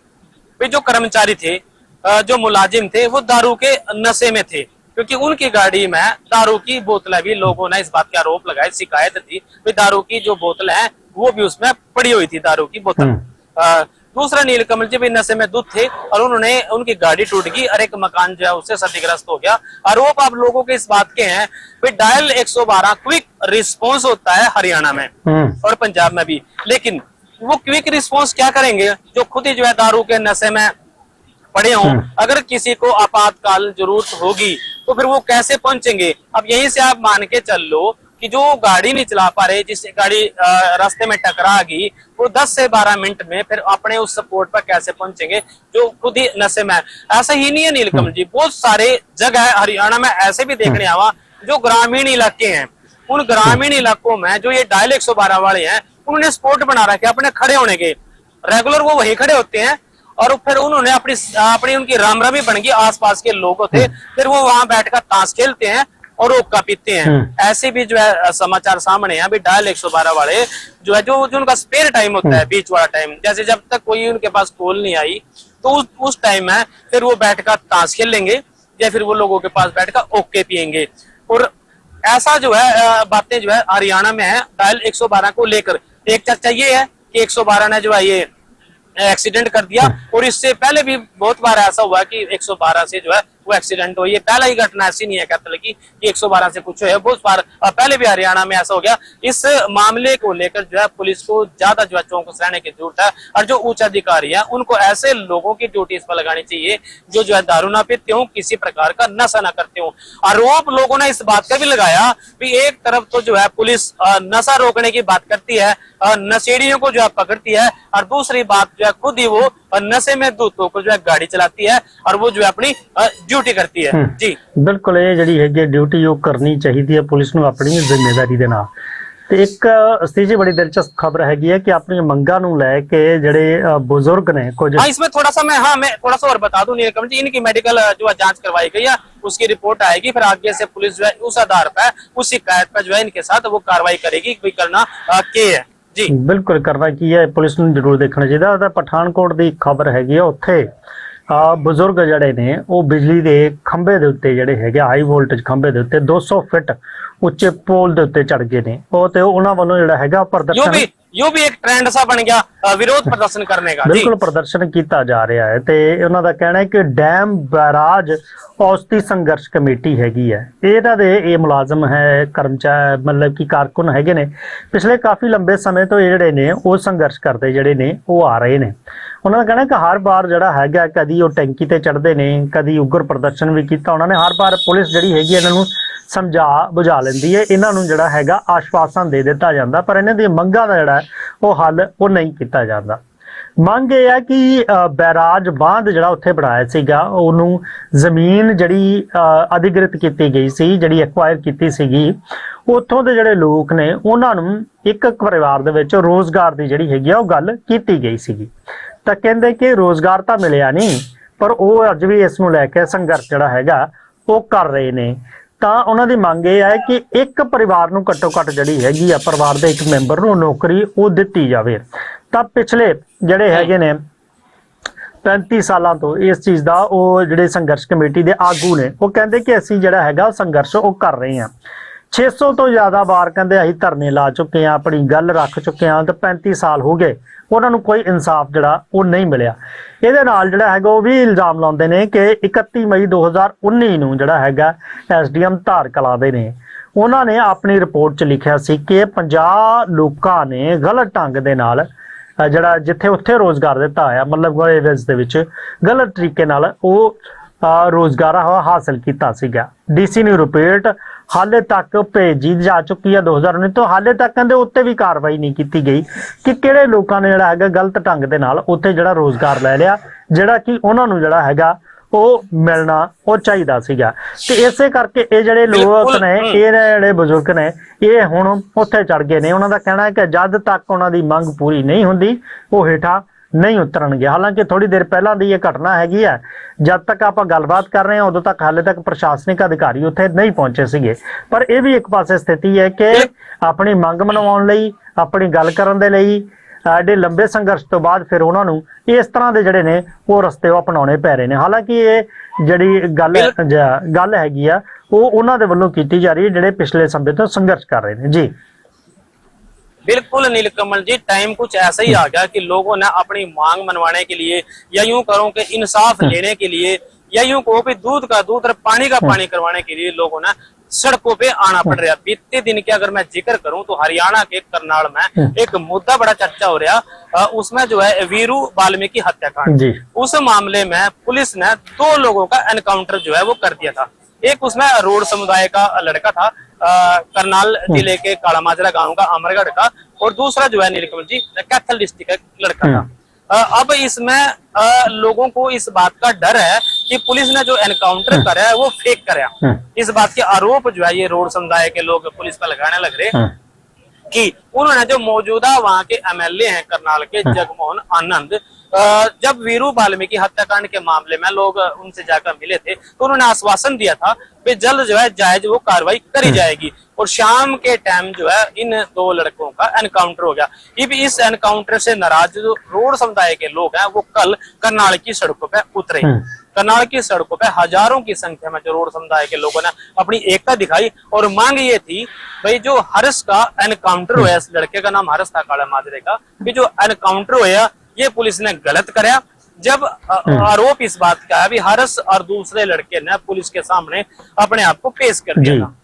भाई जो कर्मचारी थे जो मुलाजिम थे वो दारू के नशे में थे, क्योंकि उनकी गाड़ी में दारू की बोतलें भी, लोगों ने इस बात के आरोप लगाए, शिकायत थी भाई दारू की जो बोतल है वो भी उसमें पड़ी हुई थी, दारू की बोतल। दूसरा नीलकमल जी भी नशे में धुत थे और उनकी गाड़ी टूट गई और एक मकान जो है उससे क्षतिग्रस्त हो गया। आरोप आप लोगों के इस बात के हैं भाई डायल 112 क्विक रिस्पांस होता है हरियाणा में और पंजाब में भी, लेकिन वो क्विक रिस्पांस क्या करेंगे जो खुद ही जो है दारू के नशे में पड़े हों, अगर किसी को आपातकाल जरूरत होगी तो फिर वो कैसे पहुंचेंगे? अब यहीं से आप मान के चल लो कि जो गाड़ी नहीं चला पा रहे, जिससे गाड़ी रास्ते में टकरा गई, वो 10 से 12 मिनट में फिर अपने उस सपोर्ट पर कैसे पहुंचेंगे जो खुद ही नशे में है। ऐसा ही नहीं है नीलकमल जी, बहुत सारे जगह हरियाणा में ऐसे भी देखने आवा जो ग्रामीण इलाके हैं। उन ग्रामीण इलाकों में जो ये डायल 112 वाले हैं उन्होंने स्पॉट बना रखे अपने खड़े होने के, रेगुलर वो वहीं खड़े होते हैं और फिर उन्होंने अपनी उनकी रामरामी बन गई, आसपास के लोग होते फिर वो वहां बैठकर ताश खेलते हैं और हुक्का पीते हैं। ऐसे भी जो है समाचार सामने हैं। अभी डायल 112 वाले जो है जो उनका स्पेयर टाइम होता है, बीच वाला टाइम, जैसे जब तक कोई उनके पास कॉल नहीं आई तो उस टाइम में फिर वो बैठकर ताश खेल लेंगे या फिर वो लोगों के पास बैठकर ओके पियेंगे। और ऐसा जो है बातें जो है हरियाणा में है डायल 112 को लेकर। एक चर्चा ये है कि 112 ने जो है ये एक्सीडेंट कर दिया और इससे पहले भी बहुत बार ऐसा हुआ कि 112 से जो है वो एक्सीडेंट हो। ये पहला ही घटना ऐसी नहीं है कैथल की कि 112 से कुछ है, बहुत बार पहले भी हरियाणा में ऐसा हो गया। इस मामले को लेकर जो है पुलिस को ज्यादा जो है चौकस रहने की जरूरत है और जो उच्च अधिकारी है उनको ऐसे लोगों की ड्यूटी इस पर लगानी चाहिए जो है दारू ना पीते हो, किसी प्रकार का नशा ना करते हो। आरोप लोगों ने इस बात का भी लगाया कि एक तरफ तो जो है पुलिस नशा रोकने की बात करती है, नशेड़ियों को जो है पकड़ती है, और दूसरी बात जो है खुद ही वो नशे में धुत होकर जो है गाड़ी चलाती है और वो जो है अपनी ड्यूटी करती है। जी बिल्कुल, ये ਜਿਹੜੀ ਹੈਗੀ ਡਿਊਟੀ ਉਹ ਕਰਨੀ ਚਾਹੀਦੀ ਹੈ ਪੁਲਿਸ ਨੂੰ ਆਪਣੀ ਜ਼ਿੰਮੇਵਾਰੀ ਦੇ ਨਾਲ। ਤੇ ਇੱਕ ਸਤੀਜੀ ਬੜੀ ਦਿਲਚਸਪ ਖਬਰ ਹੈਗੀ ਹੈ कि ਆਪਣੀਆਂ ਮੰਗਾਂ ਨੂੰ ਲੈ ਕੇ ਜਿਹੜੇ ਬਜ਼ੁਰਗ ਨੇ ਕੁਝ। इसमें थोड़ा सा मैं थोड़ा सा और बता दूं नीलकमल जी, इनकी मेडिकल जो है जांच करवाई गई है, उसकी रिपोर्ट आएगी, फिर आगे से पुलिस जो है उस आधार पर उस शिकायत पर जो है इनके साथ वो कार्रवाई करेगी कि करना क्या है। जी बिल्कुल, करना की है पुलिस ਨੂੰ ਜ਼ਰੂਰ ਦੇਖਣਾ ਚਾਹੀਦਾ। ਉਹਦਾ ਪਠਾਨਕੋਟ ਦੀ ਖਬਰ ਹੈਗੀ ਹੈ, ਉੱਥੇ ਬਜ਼ੁਰਗ ਜਿਹੜੇ ਨੇ ਉਹ ਬਿਜਲੀ ਦੇ ਖੰਭੇ ਦੇ ਉੱਤੇ ਜਿਹੜੇ ਹੈਗੇ ਹਾਈ ਵੋਲਟੇਜ ਖੰਭੇ ਦੇ ਉੱਤੇ 200 ਫੁੱਟ ਉੱਚੇ ਪੋਲ ਦੇ ਉੱਤੇ ਚੜ ਗਏ ਨੇ। ਉਹ ਤੇ ਉਹਨਾਂ ਵੱਲੋਂ ਜਿਹੜਾ ਹੈਗਾ ਪ੍ਰਦਰਸ਼ਨ यो भी एक ट्रेंड सा बन गया विरोध प्रदर्शन करने का। बिल्कुल प्रदर्शन किया जा रहा है। तो उन्हों का कहना है कि डैम बैराज औसती संघर्ष कमेटी हैगी है, ਇਹਨਾਂ ਦੇ ਇਹ ਮੁਲਾਜ਼ਮ ਹੈ ਕਰਮਚਾਰੀ मतलब कि कारकुन हैगे ने पिछले काफ़ी लंबे समय तो ਜਿਹੜੇ ਨੇ ਉਹ ਸੰਘਰਸ਼ ਕਰਦੇ ਜਿਹੜੇ ਨੇ ਉਹ ਆ ਰਹੇ ਨੇ। ਉਹਨਾਂ ਦਾ ਕਹਿਣਾ ਕਿ ਹਰ ਵਾਰ ਜਿਹੜਾ ਹੈਗਾ ਕਦੀ ਉਹ ਟੈਂਕੀ ਤੇ ਚੜਦੇ ਨੇ, ਕਦੀ ਉਗਰ ਪ੍ਰਦਰਸ਼ਨ ਵੀ ਕੀਤਾ ਉਹਨਾਂ ਨੇ। ਹਰ ਵਾਰ ਪੁਲਿਸ ਜਿਹੜੀ ਹੈਗੀ ਇਹਨਾਂ ਨੂੰ ਸਮਝਾ ਬੁਝਾ ਲੈਂਦੀ ਹੈ, ਇਹਨਾਂ ਨੂੰ ਜਿਹੜਾ ਹੈਗਾ ਆਸ਼ਵਾਸਨ ਦੇ ਦਿੱਤਾ ਜਾਂਦਾ, ਪਰ ਇਹਨਾਂ ਦੀਆਂ ਮੰਗਾਂ ਦਾ ਜਿਹੜਾ ਉਹ ਹੱਲ ਉਹ ਨਹੀਂ ਕੀਤਾ ਜਾਂਦਾ। ਮੰਗ ਇਹ ਹੈ ਕਿ ਬੈਰਾਜ ਬਾਂਧ ਜਿਹੜਾ ਉੱਥੇ ਬਣਾਇਆ ਸੀਗਾ ਉਹਨੂੰ ਜ਼ਮੀਨ ਜਿਹੜੀ ਅਧਿਗ੍ਰਿਤ ਕੀਤੀ ਗਈ ਸੀ, ਜਿਹੜੀ ਐਕਵਾਇਰ ਕੀਤੀ ਸੀਗੀ, ਉੱਥੋਂ ਦੇ ਜਿਹੜੇ ਲੋਕ ਨੇ ਉਹਨਾਂ ਨੂੰ ਇੱਕ ਪਰਿਵਾਰ ਦੇ ਵਿੱਚ ਰੋਜ਼ਗਾਰ ਦੀ ਜਿਹੜੀ ਹੈਗੀ ਆ ਉਹ ਗੱਲ ਕੀਤੀ ਗਈ ਸੀਗੀ। ਤਾਂ ਕਹਿੰਦੇ ਕਿ ਰੋਜ਼ਗਾਰ ਤਾਂ ਮਿਲਿਆ ਨਹੀਂ, ਪਰ ਉਹ ਅੱਜ ਵੀ ਇਸ ਨੂੰ ਲੈ ਕੇ ਸੰਘਰਸ਼ ਜਿਹੜਾ ਹੈਗਾ ਉਹ ਕਰ ਰਹੇ ਨੇ। ਤਾਂ ਉਹਨਾਂ ਦੀ ਮੰਗ ਇਹ ਹੈ ਕਿ ਇੱਕ ਪਰਿਵਾਰ ਨੂੰ ਘੱਟੋ ਘੱਟ ਜਿਹੜੀ ਹੈਗੀ ਆ ਪਰਿਵਾਰ ਦੇ ਇੱਕ ਮੈਂਬਰ ਨੂੰ ਨੌਕਰੀ ਉਹ ਦਿੱਤੀ ਜਾਵੇ। ਤਾਂ ਪਿਛਲੇ ਜਿਹੜੇ ਹੈਗੇ ਨੇ 35 ਸਾਲਾਂ ਤੋਂ ਇਸ ਚੀਜ਼ ਦਾ ਉਹ ਜਿਹੜੇ ਸੰਘਰਸ਼ ਕਮੇਟੀ ਦੇ ਆਗੂ ਨੇ ਉਹ ਕਹਿੰਦੇ ਕਿ ਅਸੀਂ ਜਿਹੜਾ ਹੈਗਾ ਸੰਘਰਸ਼ ਉਹ ਕਰ ਰਹੇ ਹਾਂ। 600 ਤੋਂ ਜ਼ਿਆਦਾ ਵਾਰ ਕਹਿੰਦੇ ਅਸੀਂ ਧਰਨੇ ਲਾ ਚੁੱਕੇ ਹਾਂ, ਆਪਣੀ ਗੱਲ ਰੱਖ ਚੁੱਕੇ ਹਾਂ, ਤੇ 35 ਸਾਲ ਹੋ ਗਏ ਉਹਨਾਂ ਨੂੰ ਕੋਈ ਇਨਸਾਫ ਜਿਹੜਾ ਉਹ ਨਹੀਂ ਮਿਲਿਆ। ਇਹਦੇ ਨਾਲ ਜਿਹੜਾ ਹੈਗਾ ਉਹ ਵੀ ਇਲਜ਼ਾਮ ਲਾਉਂਦੇ ਨੇ ਕਿ 31 ਮਈ 2019 ਨੂੰ ਜਿਹੜਾ ਹੈਗਾ ਐਸਡੀਐਮ ਧਾਰ ਕਲਾਂ ਦੇ ਨੇ ਉਹਨਾਂ ਨੇ ਆਪਣੀ ਰਿਪੋਰਟ 'ਚ ਲਿਖਿਆ ਸੀ ਕਿ 50 ਲੋਕਾਂ ਨੇ ਗਲਤ ਢੰਗ ਦੇ ਨਾਲ ਜਿਹੜਾ ਜਿੱਥੇ ਉੱਥੇ ਰੋਜ਼ਗਾਰ ਦਿੱਤਾ ਹੋਇਆ ਮਤਲਬ ਏਰੀਆਜ਼ ਦੇ ਵਿੱਚ ਗਲਤ ਤਰੀਕੇ ਨਾਲ ਉਹ ਰੋਜ਼ਗਾਰ ਹਾਸਲ ਕੀਤਾ ਸੀਗਾ। ਡੀਸੀ ਨੂੰ ਰਿਪੋਰਟ ਹਾਲੇ ਤੱਕ ਭੇਜੀ ਜਾ ਚੁੱਕੀ ਹੈ 2019 ਤੋਂ, ਹਾਲੇ ਤੱਕ ਕਹਿੰਦੇ ਉੱਤੇ ਵੀ ਕਾਰਵਾਈ ਨਹੀਂ ਕੀਤੀ ਗਈ ਕਿ ਕਿਹੜੇ ਲੋਕਾਂ ਨੇ ਜਿਹੜਾ ਹੈਗਾ ਗਲਤ ਢੰਗ ਦੇ ਨਾਲ ਉੱਥੇ ਜਿਹੜਾ ਰੋਜ਼ਗਾਰ ਲੈ ਲਿਆ ਜਿਹੜਾ ਕਿ ਉਹਨਾਂ ਨੂੰ ਜਿਹੜਾ ਹੈਗਾ ਉਹ ਮਿਲਣਾ ਉਹ ਚਾਹੀਦਾ ਸੀਗਾ। ਤੇ ਇਸੇ ਕਰਕੇ ਇਹ ਜਿਹੜੇ ਲੋਕ ਨੇ ਇਹ ਜਿਹੜੇ ਬਜ਼ੁਰਗ ਨੇ ਇਹ ਹੁਣ ਉੱਥੇ ਚੜ ਗਏ ਨੇ। ਉਹਨਾਂ ਦਾ ਕਹਿਣਾ ਹੈ ਕਿ ਜਦ ਤੱਕ ਉਹਨਾਂ ਦੀ ਮੰਗ ਪੂਰੀ ਨਹੀਂ ਹੁੰਦੀ ਉਹ ਹੇਠਾਂ ਨਹੀਂ ਉਤਰਨਗੇ। ਹਾਲਾਂਕਿ ਥੋੜੀ ਦੇਰ ਪਹਿਲਾਂ ਦੀ ਇਹ ਘਟਨਾ ਹੈਗੀ ਹੈ, ਜਦ ਤੱਕ ਆਪਾਂ ਗੱਲਬਾਤ ਕਰ ਰਹੇ ਹਾਂ ਉਦੋਂ ਤੱਕ ਹਾਲੇ ਤੱਕ ਪ੍ਰਸ਼ਾਸਨਿਕ ਅਧਿਕਾਰੀ ਉੱਥੇ ਨਹੀਂ ਪਹੁੰਚੇ ਸੀਗੇ। ਪਰ ਇਹ ਵੀ ਇੱਕ ਪਾਸੇ ਸਥਿਤੀ ਹੈ ਕਿ ਆਪਣੀ ਮੰਗ ਮਨਾਉਣ ਲਈ ਆਪਣੀ ਗੱਲ ਕਰਨ ਦੇ ਲਈ ਐਡੇ ਲੰਬੇ ਸੰਘਰਸ਼ ਤੋਂ ਬਾਅਦ ਫਿਰ ਉਹਨਾਂ ਨੂੰ ਇਸ ਤਰ੍ਹਾਂ ਦੇ ਜਿਹੜੇ ਨੇ ਉਹ ਰਸਤੇ ਉਹ ਅਪਣਾਉਣੇ ਪੈ ਰਹੇ ਨੇ। ਹਾਲਾਂਕਿ ਇਹ ਜਿਹੜੀ ਗੱਲ ਹੈਗੀ ਆ ਉਹ ਉਹਨਾਂ ਦੇ ਵੱਲੋਂ ਕੀਤੀ ਜਾ ਰਹੀ ਹੈ ਜਿਹੜੇ ਪਿਛਲੇ ਸਮੇਂ ਤੋਂ ਸੰਘਰਸ਼ ਕਰ ਰਹੇ ਨੇ। ਜੀ बिल्कुल नीलकमल जी, टाइम कुछ ऐसा ही आ गया कि लोगों ने अपनी मांग मनवाने के लिए या यूं करो कि इंसाफ लेने के लिए या यूं कहो कि दूध का दूध और पानी का पानी करवाने के लिए लोगों ने सड़कों पे आना पड़ रहा। बीते दिन की अगर मैं जिक्र करूं तो हरियाणा के करनाल में एक मुद्दा बड़ा चर्चा हो रहा, उसमें जो है वीरू वाल्मीकि हत्याकांड, उस मामले में पुलिस ने 2 लोगों का एनकाउंटर जो है वो कर दिया था। एक उसमें रोड समुदाय का लड़का था करनाल जिले के कालामाजरा गांव का अमरगढ़ का, और दूसरा जो है नीलकमल जी कैथल डिस्ट्रिक्ट का लड़का था। अब इसमें लोगों को इस बात का डर है कि पुलिस ने जो एनकाउंटर करा है वो फेक करा। इस बात के आरोप जो है ये रोड समुदाय के लोग पुलिस पर लगाने लग रहे कि उन्होंने जो मौजूदा वहां के एमएलए हैं करनाल के जगमोहन आनंद, जब वीरू वाल्मीकि हत्याकांड के मामले में लोग उनसे जाकर मिले थे तो उन्होंने आश्वासन दिया था कि जल्द जो है जायज वो कार्रवाई करी जाएगी। और शाम के टाइम जो है इन 2 लड़कों का एनकाउंटर हो गया। अब इस एनकाउंटर से नाराज जो रोड समुदाय के लोग हैं वो कल करनाल की सड़कों पे उतरे। करनाल की सड़कों पे हजारों की संख्या में जो रोड समुदाय के लोगों ने अपनी एकता दिखाई और मांग ये थी भाई जो हर्ष का एनकाउंटर हुआ, इस लड़के का नाम हर्ष था काला माजरे का, कि जो एनकाउंटर हुआ ये पुलिस ने गलत कराया। जब आरोप इस बात का है भी हर्ष और दूसरे लड़के ने पुलिस के सामने अपने आप को पेश कर दिया था,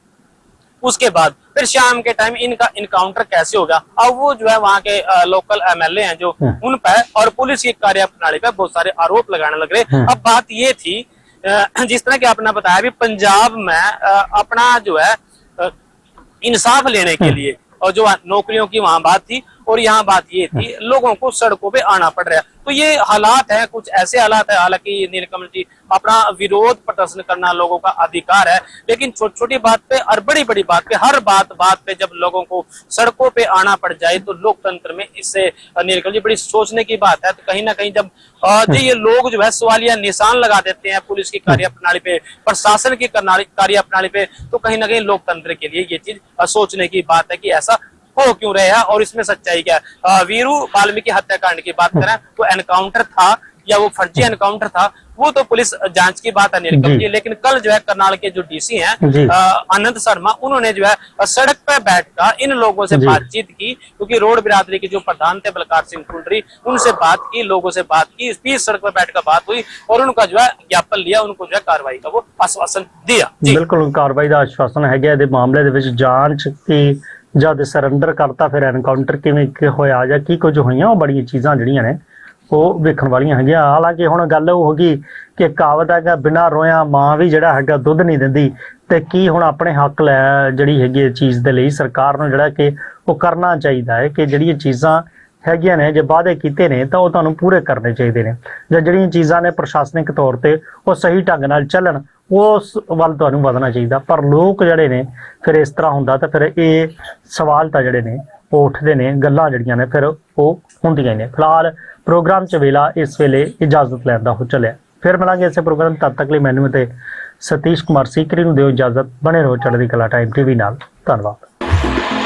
उसके बाद फिर शाम के टाइम इनका इनकाउंटर कैसे होगा। अब वो जो है वहाँ के लोकल एमएलए हैं जो उन पर और पुलिस की कार्यप्रणाली पर बहुत सारे आरोप लगाने लग रहे। अब बात ये थी जिस तरह की आपने बताया भी पंजाब में अपना जो है इंसाफ लेने के लिए और जो नौकरियों की वहां बात थी और यहाँ बात ये थी लोगों को सड़कों पे आना पड़ रहा है। तो ये हालात है, कुछ ऐसे हालात है। हालांकि नीलकमल जी अपना विरोध प्रदर्शन करना लोगों का अधिकार है, लेकिन छोटी छोटी बात पे और बड़ी बड़ी बात पे हर बात पे जब लोगों को सड़कों पे आना पड़ जाए तो लोकतंत्र में इससे नीलकमल जी बड़ी सोचने की बात है। तो कहीं ना कहीं जब ये लोग जो है सवालिया निशान लगा देते हैं पुलिस की कार्यप्रणाली पे, प्रशासन की कार्यप्रणाली पे, तो कहीं ना कहीं लोकतंत्र के लिए ये चीज सोचने की बात है कि ऐसा हो क्यों रहे हैं और इसमें सच्चाई क्या है। वीरू वाल्मीकि हत्याकांड की बात करें तो एनकाउंटर था या वो फर्जी एनकाउंटर था, वो तो पुलिस जांच की बात है नीलकम जी। लेकिन कल जो है करनाल के जो डीसी हैं आनंद शर्मा, उन्होंने जो है सड़क पर बैठकर इन लोगों से बातचीत की, क्योंकि रोड बिरादरी के जो प्रधान थे बलकार सिंह कुंडरी, उनसे बात की, लोगों से बात की, इस बीच सड़क पर बैठकर बात हुई और उनका जो है ज्ञापन लिया, उनको जो है कार्रवाई का वो आश्वासन दिया। बिल्कुल कार्रवाई का आश्वासन है मामले ਦੇ ਵਿੱਚ ਜਾਂਚ की जब सरंडर करता फिर एनकाउंटर किवें होया ਜਾਂ ਕੀ ਕੁਝ ਹੋਈਆਂ, ਉਹ ਬੜੀਆਂ ਚੀਜ਼ਾਂ ਜਿਹੜੀਆਂ ਨੇ ਉਹ ਵੇਖਣ ਵਾਲੀਆਂ ਹੈਗੀਆਂ। ਹਾਲਾਂਕਿ ਹੁਣ ਗੱਲ ਉਹ ਹੋ ਗਈ ਕਿ ਕਹਾਵਤ ਹੈਗਾ ਬਿਨਾਂ ਰੋਇਆ ਮਾਂ ਵੀ ਜਿਹੜਾ ਹੈਗਾ ਦੁੱਧ ਨਹੀਂ ਦਿੰਦੀ, ਤੇ ਕੀ ਹੁਣ ਆਪਣੇ ਹੱਕ ਲੈ ਜਿਹੜੀ ਹੈਗੀ ਇਹ ਚੀਜ਼ ਦੇ ਲਈ ਸਰਕਾਰ ਨੂੰ ਜਿਹੜਾ ਕਿ ਉਹ ਕਰਨਾ ਚਾਹੀਦਾ ਹੈ ਕਿ ਜਿਹੜੀਆਂ ਚੀਜ਼ਾਂ ਹੈਗੀਆਂ ਨੇ ਜੇ ਵਾਅਦੇ ਕੀਤੇ ਨੇ ਤਾਂ ਉਹ ਤੁਹਾਨੂੰ ਪੂਰੇ ਕਰਨੇ ਚਾਹੀਦੇ ਨੇ, ਜਾਂ ਜਿਹੜੀਆਂ ਚੀਜ਼ਾਂ ਨੇ ਪ੍ਰਸ਼ਾਸਨਿਕ ਤੌਰ ਤੇ ਉਹ ਸਹੀ ਢੰਗ ਨਾਲ ਚੱਲਣ ਉਸ ਵੱਲ ਤੁਹਾਨੂੰ ਵਧਣਾ ਚਾਹੀਦਾ। ਪਰ ਲੋਕ ਜਿਹੜੇ ਨੇ ਫਿਰ ਇਸ ਤਰ੍ਹਾਂ ਹੁੰਦਾ ਤਾਂ ਫਿਰ ਇਹ ਸਵਾਲ ਤਾਂ ਜਿਹੜੇ ਨੇ ਉਹ ਉੱਠਦੇ ਨੇ, ਗੱਲਾਂ ਜਿਹੜੀਆਂ ਨੇ ਫਿਰ ਉਹ ਹੁੰਦੀਆਂ ਨੇ। ਫਿਲਹਾਲ ਪ੍ਰੋਗਰਾਮ 'ਚ ਵੇਲਾ ਇਸ ਵੇਲੇ ਇਜਾਜ਼ਤ ਲੈਣ ਦਾ ਹੋ ਚੱਲਿਆ। ਫਿਰ ਮਿਲਾਂਗੇ ਇਸੇ ਪ੍ਰੋਗਰਾਮ ਤਦ ਤੱਕ ਲਈ ਮੈਨੂੰ ਤੇ ਸਤੀਸ਼ ਕੁਮਾਰ ਸੀਕਰੀ ਨੂੰ ਦਿਓ ਇਜਾਜ਼ਤ। ਬਣੇ ਰਹੋ ਚੜ੍ਹਦੀ ਕਲਾ ਟਾਈਮ ਟੀਵੀ ਨਾਲ। ਧੰਨਵਾਦ।